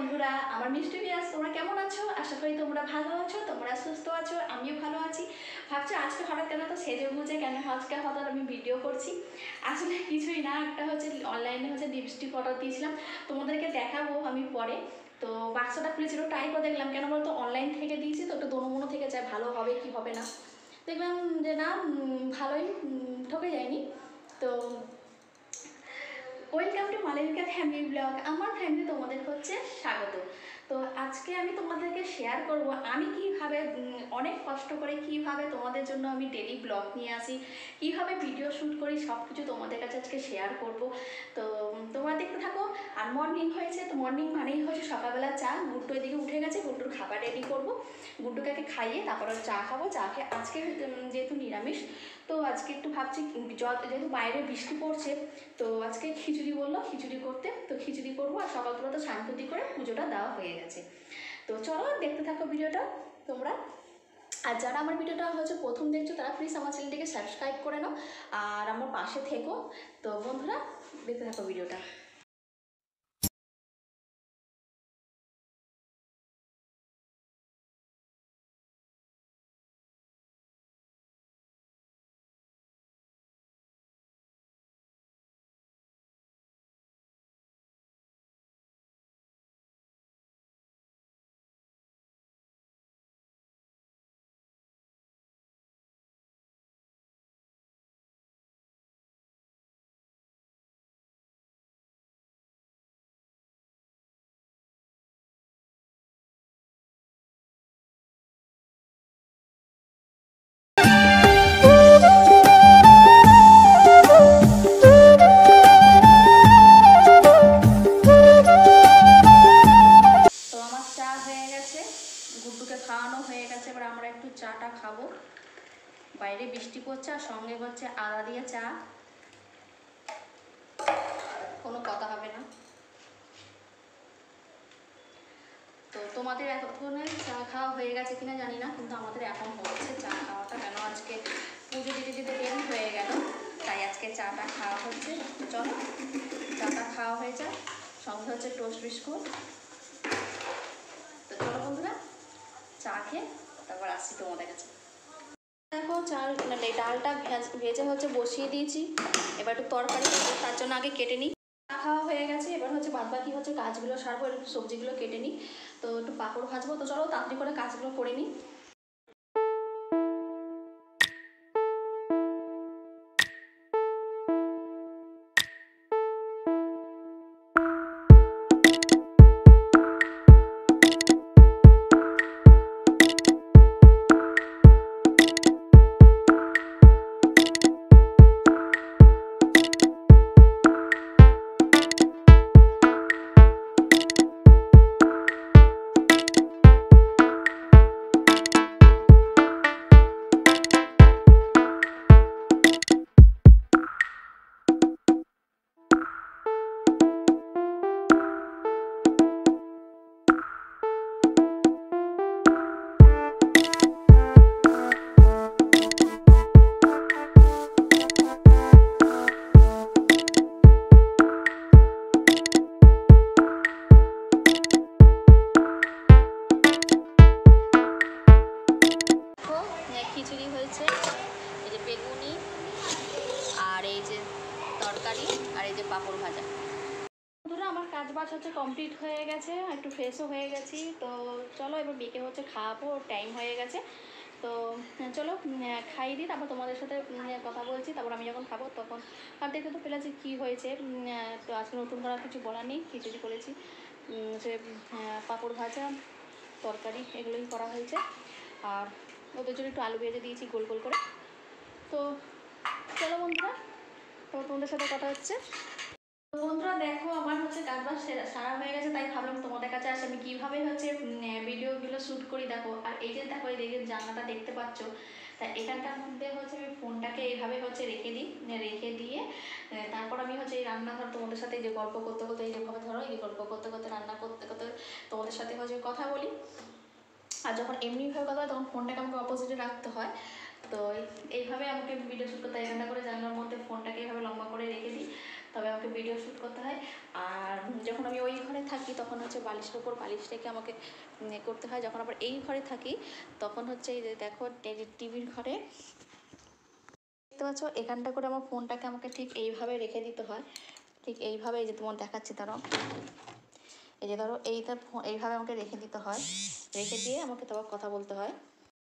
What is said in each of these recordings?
বন্ধুরা, আমার মিষ্টি পিয়াস, তোমরা কেমন আছো? আশা করি তোমরা ভালো আছো, তোমরা সুস্থ আছো, আমিও ভালো আছি। ভাবছো আজকে হঠাৎ কেন তো সেজে গুজে কেন আজকে হঠাৎ আমি ভিডিও করছি? আসলে কিছুই না, একটা হচ্ছে অনলাইনে হচ্ছে লিপস্টিক অর্ডার দিয়েছিলাম, তোমাদেরকে দেখাবো আমি পরে। তো বাক্সটা খুলেছিল, ট্রাই করে দেখলাম, কেন বলতো অনলাইন থেকে দিয়েছি তো একটু দোনো থেকে যায় ভালো হবে কি হবে না। দেখলাম যে না, ভালোই, ঠকে যায়নি। তো welcome to Malabika family blog. আমার ফ্যামিলি তোমাদের হচ্ছে স্বাগত। তো আজকে আমি তোমাদেরকে শেয়ার করব আমি কিভাবে অনেক কষ্ট করে কিভাবে তোমাদের জন্য আমি ডেলি ব্লগ নিয়ে আসি, কিভাবে ভিডিও শ্যুট করি, সব কিছু তোমাদের কাছে আজকে শেয়ার করব। তো তোমরা দেখতে থাকো। আর মর্নিং হয়েছে, তো মর্নিং মানেই হচ্ছে সকালবেলা চা। গুড্ডু এদিকে উঠে গেছে, গুড্ডুর খাবার রেডি করব, গুড্ডুকে খাইয়ে তারপর চা খাবো। চা খেয়ে আজকে যেহেতু নিরামিষ, তো আজকে একটু ভাবছি যেহেতু বাইরে বৃষ্টি পড়ছে, তো আজকে খিচুড়ি বললো, খিচুড়ি করতে, তো খিচুড়ি করবো। আর সকালবেলা তো শান্তি করে পুজোটা দেওয়া হয়ে গেছে। তো চলো দেখতে থাকো ভিডিওটা তোমরা। আর যারা আমার ভিডিওটা হচ্ছে প্রথম দেখছো তারা প্লিজ আমার চ্যানেলটিকে সাবস্ক্রাইব করে নাও আর আমার পাশে থেকো। তো বন্ধুরা দেখতে থাকো ভিডিওটা। তো আমার চা হয়ে গেছে, গুড্ডুকে খাওয়ানো হয়ে গেছে, এবার আমরা একটু চাটা খাবো। বাইরে বৃষ্টি পড়ছে আর সঙ্গে হচ্ছে আদা দিয়ে চা, কোনো কথা হবে না। তো তোমাদের এতক্ষণে চা খাওয়া হয়ে গেছে কিনা জানি না, কিন্তু আমাদের এখন হচ্ছে চা খাওয়াটা। কেন আজকে পুজো দিতে দিতে দেরি হয়ে গেল, তাই আজকে চাটা খাওয়া হচ্ছে। চলো চাটা খাওয়া হয়ে যায়, সঙ্গে হচ্ছে টোস্ট বিস্কুট। তো চলো বন্ধুরা চা খেয়ে তারপর আসছি তোমাদের কাছে। দেখো ডালটা ভেজে হচ্ছে বসিয়ে দিয়েছি, এবার একটু তরকারি তার জন্য আগে কেটে নিই। চা খাওয়া হয়ে গেছে, এবার হচ্ছে বাদবাকি হচ্ছে কাজগুলো সারবো, একটু সবজিগুলো কেটে নিই, তো একটু পাঁপড় ভাজবো। তো চলো তাড়াতাড়ি করে কাজগুলো করে নিই। খিচুড়ি হয়েছে, এই যে বেগুনি, আর এই যে তরকারি, আর এই যে পাঁপড় ভাজা। বন্ধুরা আমার কাজ বাজ হচ্ছে কমপ্লিট হয়ে গেছে, একটু ফ্রেশও হয়ে গেছি। তো চলো এবার বেঁকে হচ্ছে খাওয়াবো, টাইম হয়ে গেছে। তো চলো খাইয়ে দিই, তারপর তোমাদের সাথে কথা বলছি। তারপর আমি যখন খাবো তখন আর দেখতে তো পেলাম যে কী হয়েছে। তো আজকে নতুন করার কিছু বলার নেই, খিচুড়ি করেছি, সে পাঁপড় ভাজা, তরকারি এগুলোই করা হয়েছে। আর ওদের জন্য একটু আলু ভেজে দিয়েছি গোল গোল করে। তো চলো বন্ধুরা, তো তোমাদের সাথে কথা হচ্ছে। তো বন্ধুরা দেখো আমার হচ্ছে কাজবাজ সারা হয়ে গেছে, তাই ভাবলাম তোমাদের কাছে আসে আমি কীভাবে হচ্ছে ভিডিওগুলো শ্যুট করি। দেখো আর এই যে দেখো এই যে জানলাটা দেখতে পাচ্ছ, তা এখানটার মধ্যে হচ্ছে আমি ফোনটাকে এইভাবে হচ্ছে রেখে দিই, রেখে দিয়ে তারপর আমি হচ্ছে এই রান্নাঘর তোমাদের সাথে যে গল্প করতে করতে এইভাবে ধরো, এই গল্প করতে করতে রান্না করতে করতে তোমাদের সাথে হচ্ছে কথা বলি। আর যখন এমনিভাবে কথা হয় তখন ফোনটাকে আমাকে অপোজিটে রাখতে হয়। তো এইভাবে আমাকে ভিডিও শ্যুট করতে এখানটা করে জানলার মধ্যে ফোনটাকে এইভাবে লম্বা করে রেখে দিই। তবে আমাকে ভিডিও শ্যুট করতে হয়। আর যখন আমি ওই ঘরে থাকি তখন হচ্ছে বালিশের ওপর বালিশ রেখে আমাকে করতে হয়। যখন আবার এই ঘরে থাকি তখন হচ্ছে এই যে দেখো টিভির ঘরে দেখতে পাচ্ছ এখানটা করে আমার ফোনটাকে আমাকে ঠিক এইভাবে রেখে দিতে হয়, ঠিক এইভাবে। এই যে তোমার দেখাচ্ছি ধরো, এই যে ধরো এইভাবে আমাকে রেখে দিতে হয়, রেখে দিয়ে আমাকে তারপর কথা বলতে হয়।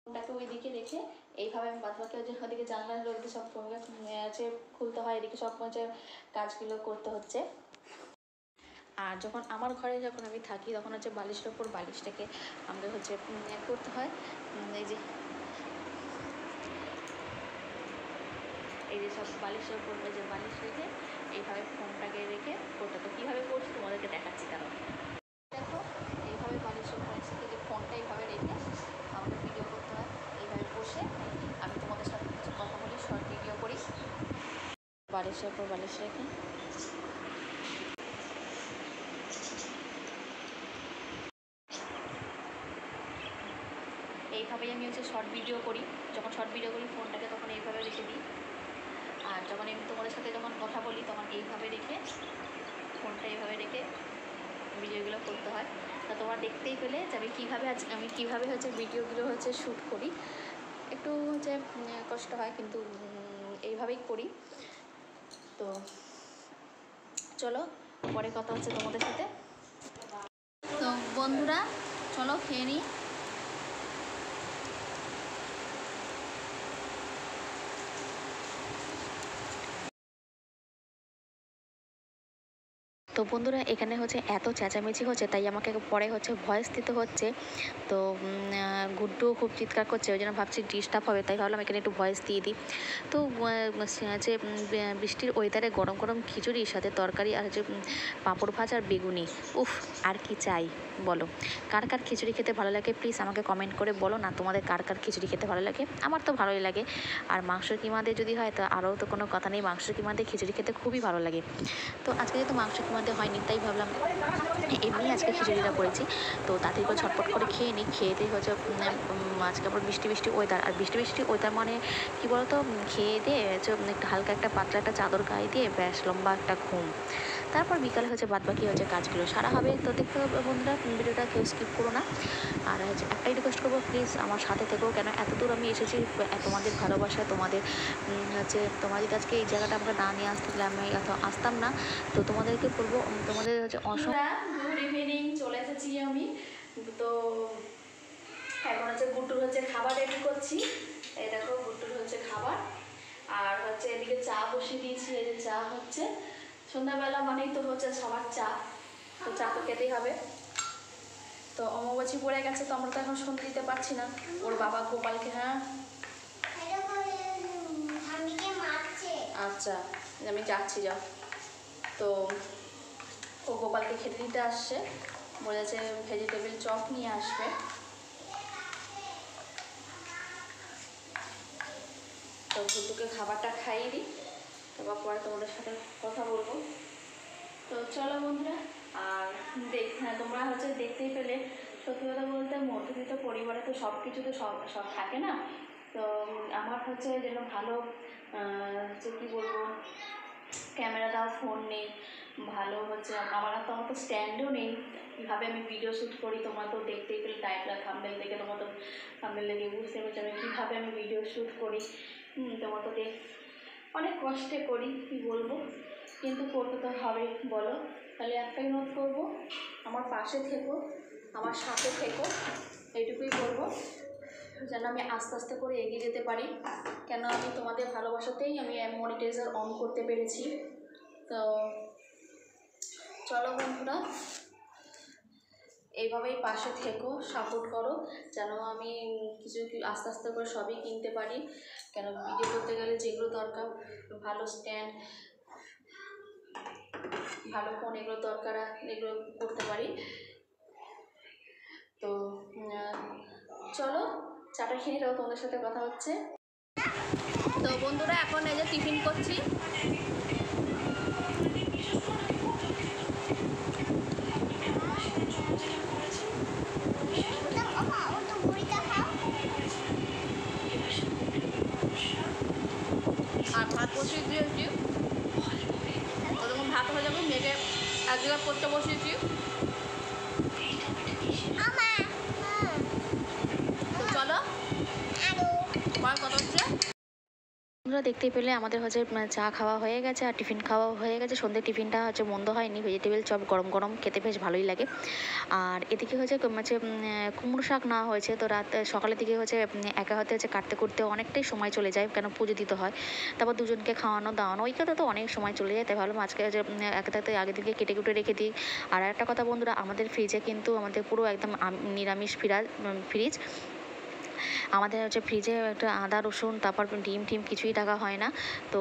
ফোনটাকে ওইদিকে রেখে এইভাবে আমি বাদবাকি ওদিকে জানলার ওদিকে সব ফোনকে আছে খুলতে হয়, এদিকে সব হচ্ছে কাজগুলো করতে হচ্ছে। আর যখন আমার ঘরে যখন আমি থাকি তখন হচ্ছে বালিশের ওপর বালিশটাকে আমাকে হচ্ছে করতে হয়। এই যে সব বালিশের ওপর যে বালিশ রেখে এইভাবে ফোনটাকে রেখে ফোনটা তো কীভাবে করছি তোমাদেরকে দেখাচ্ছি। কারণ দেখো এইভাবে বালিশের ওপর যে ফোনটা এইভাবে রেখে আমাকে ভিডিও করতে হয়। এইভাবে বসে আমি তোমাদের সাথে কিছু কথা বলি, শর্ট ভিডিও করি বালিশের ওপর বালিশ রেখে। এইভাবেই আমি হচ্ছে শর্ট ভিডিও করি। যখন শর্ট ভিডিও করি ফোনটাকে তখন এইভাবে রেখে দিই। আর যখন আমি তোমাদের সাথে যখন কথা বলি তখন এইভাবে রেখে ফোনটা এইভাবে রেখে ভিডিওগুলো করতে হয়। তা তোমরা দেখতেই পেলে যে আমি কীভাবে হচ্ছে ভিডিওগুলো হচ্ছে শ্যুট করি। একটু হচ্ছে কষ্ট হয় কিন্তু এইভাবেই করি। তো চলো পরে কথা হচ্ছে তোমাদের সাথে। তো বন্ধুরা চলো খেয়ে নিই। তো বন্ধুরা এখানে হচ্ছে এত চেঁচামেচি হচ্ছে তাই আমাকে পরে হচ্ছে ভয়েস দিতে হচ্ছে। তো গুড্ডু খুব চিৎকার করছে, ওই জন্য ভাবছি ডিস্টার্ব হবে, তাই ভাবলাম এখানে একটু ভয়েস দিয়ে দিই। তো যে বৃষ্টির ওয়েদারে গরম গরম খিচুড়ির সাথে তরকারি আর হচ্ছে পাঁপড় ভাজা আর বেগুনি, উফ আর কি চাই বলো। কার কার খিচুড়ি খেতে ভালো লাগে প্লিজ আমাকে কমেন্ট করে বলো না, তোমাদের কার কার খিচুড়ি খেতে ভালো লাগে। আমার তো ভালোই লাগে। আর মাংস কিমা দিয়ে যদি হয় তো আরও তো কোনো কথা নেই, মাংস কিমা দিয়ে খিচুড়ি খেতে খুবই ভালো লাগে। তো আজকে যেহেতু মাংস কিমা দিয়ে হয়নি তাই ভাবলাম এমনি আজকে খিচুড়িটা করেছি। তো তাড়াতাড়ি করে ঝটপট করে খেয়ে নিই। খেয়ে দিয়ে হচ্ছে আজকে আবার বৃষ্টি ওয়েদার, আর বৃষ্টি ওয়েদার মানে কী বলতো, খেয়ে দিয়ে হচ্ছে একটু হালকা একটা পাতলা একটা চাদর গায়ে দিয়ে ব্যাস লম্বা একটা ঘুম, তারপর বিকালে হচ্ছে বাদবাকি হচ্ছে কাজগুলো সারা হবে। তো দেখতে হবে বন্ধুরা, ভিডিওটা কেউ স্কিপ করো না। আর হচ্ছে একটাই রিকোয়েস্ট করবো প্লিজ আমার সাথে থেকেও, কেন এত দূর আমি এসেছি তোমাদের ভালোবাসা, তোমাদের হচ্ছে তোমরা যদি আজকে এই জায়গাটা আমাকে না নিয়ে আসতে গেলে আমি এত আসতাম না। তো তোমাদেরকে বলবো তোমাদের হচ্ছে গুড ইভিনিং, চলে এসেছি আমি। তো এখন হচ্ছে গুড্ডুর হচ্ছে খাবার রেডি করছি। এই দেখো গুড্ডুর হচ্ছে খাবার, আর হচ্ছে এদিকে চা বসিয়ে দিয়েছি। এই যে চা হচ্ছে সন্ধ্যাবেলা মানেই তো হচ্ছে সবার চা, তো চা তো খেতেই হবে। তো অমাবাসী পড়ে গেছে তো আমরা তো এখন সন্ধে দিতে পারছি না, ওর বাবা গোপালকে। হ্যাঁ আচ্ছা আমি যাচ্ছি, যাও। তো ও গোপালকে খেতে দিতে আসছে, বলেছে ভেজিটেবিল চপ নিয়ে আসবে। তো গুড্ডুকে খাবারটা খাইয়ে দিই, তারপর পরে তোমাদের সাথে কথা বলবো। তো চলো বন্ধুরা, আর হ্যাঁ তোমরা হচ্ছে দেখতেই পেলে, সত্যি কথা বলতে মধ্যবিত্ত পরিবারে তো সব কিছু তো সব থাকে না। তো আমার হচ্ছে যেন ভালো হচ্ছে কী বলবো, ক্যামেরা দাও ফোন নেই, ভালো হচ্ছে আমার তো স্ট্যান্ডও নেই। কীভাবে আমি ভিডিও শ্যুট করি তোমরা তো দেখতেই পেলে, টাইটল থাম্বনেল দেখে তোমরা তো থাম্বনেল দেখে বুঝতে পেরেছি আমি কীভাবে আমি ভিডিও শ্যুট করি। তোমরা তো অনেক কষ্টে করি, কী বলবো, কিন্তু করতে তো হবে বলো। তাহলে একটাই অনুরোধ করবো, আমার পাশে থেকো, আমার সাথে থেকো, এইটুকুই বলবো, যেন আমি আস্তে আস্তে করে এগিয়ে যেতে পারি। কেন আমি তোমাদের ভালোবাসাতেই আমি মনিটাইজার অন করতে পেরেছি। তো চলো বন্ধুরা, এইভাবেই পাশে থেকো, সাপোর্ট করো, যেন আমি কিছু আস্তে আস্তে করে সবই কিনতে পারি। কেন ভিডিও করতে গেলে যেগুলো দরকার, ভালো স্ট্যান্ড, ভালো ফোন, এগুলো দরকার, এগুলো করতে পারি। তো চলো চাটা খেয়ে দাও, তোমাদের সাথে কথা হচ্ছে। তো বন্ধুরা এখন এই যে টিফিন করছি। আর ভাত বসিয়ে দিয়েছি, তোমরা দেখতেই পেলে আমাদের হচ্ছে চা খাওয়া হয়ে গেছে আর টিফিন খাওয়া হয়ে গেছে। সন্ধ্যে টিফিনটা হচ্ছে মন্দ হয়নি, ভেজিটেবল চপ গরম গরম খেতে বেশ ভালোই লাগে। আর এদিকে হচ্ছে কুমড়ো শাক না হয়েছে, তো রাত সকালের দিকে হচ্ছে একা হতে হচ্ছে কাটতে করতে অনেকটাই সময় চলে যায়, কেন পুজো দিতে হয়, তারপর দুজনকে খাওয়ানো দাওয়ানো ওইখানে তো অনেক সময় চলে যায়। তাই ভাবলাম আজকে হচ্ছে একে থাকতে আগে থেকে কেটে কুটে রেখে দিই। আর একটা কথা বন্ধুরা, আমাদের ফ্রিজে কিন্তু আমাদের পুরো একদম নিরামিষ ফ্রিজ। আমাদের হচ্ছে ফ্রিজে একটা আদা রসুন তারপর ডিম টিম কিছুই রাখা হয় না, তো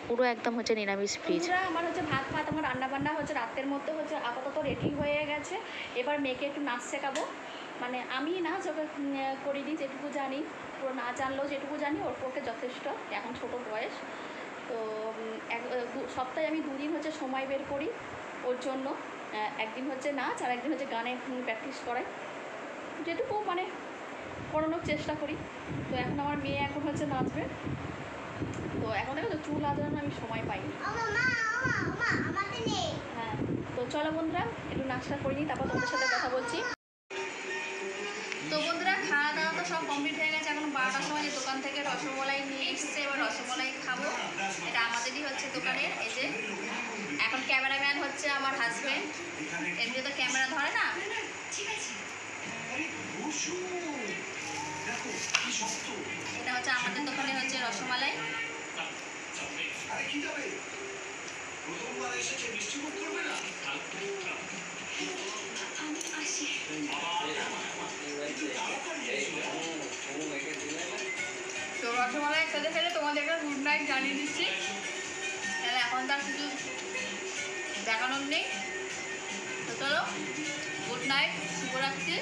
পুরো একদম হচ্ছে নিরামিষ ফ্রিজ। আমার হচ্ছে ভাত আমার রান্না বান্না হচ্ছে রাতের মধ্যে হচ্ছে আপাতত রেডি হয়ে গেছে। এবার মেয়েকে একটু নাচ শেখাবো, মানে আমি নাচ ওকে করিনি, যেটুকু জানি, পুরো না জানলেও যেটুকু জানি ওর পক্ষে যথেষ্ট, এখন ছোটো বয়স। তো সপ্তাহে আমি 2 দিন হচ্ছে সময় বের করি ওর জন্য। একদিন হচ্ছে নাচ আর একদিন হচ্ছে গানে প্র্যাকটিস করাই, যেটুকু মানে করানোর চেষ্টা করি। তো এখন আমার মেয়ে এখন হচ্ছে নাচবে, তো এখন দেখো তো চুল আঁচড়ানো আমি সময় পাইনি। হ্যাঁ, তো চলো বন্ধুরা একটু নাচটা করে নিই, তারপর তোমাদের সাথে কথা বলছি। তো বন্ধুরা খাওয়া দাওয়া তো সব কমপ্লিট হয়ে গেছে। এখন 12টার সময় দোকান থেকে রসমালাই নিয়ে এসছে, এবার রসমালাই খাবো। এটা আমাদেরই হচ্ছে দোকানের। এই যে এখন ক্যামেরাম্যান হচ্ছে আমার হাজব্যান্ড, এমনি তো ক্যামেরা ধরে না। এটা হচ্ছে আমাদের দোকানে হচ্ছে রসমালাই। তো রসমালাই খেতে খেতে তোমাদেরকে গুড নাইট জানিয়ে দিচ্ছি, তাহলে এখন তার কিছু দেখানোর নেই। তো চলো গুড নাইট, শুভরাত্রি।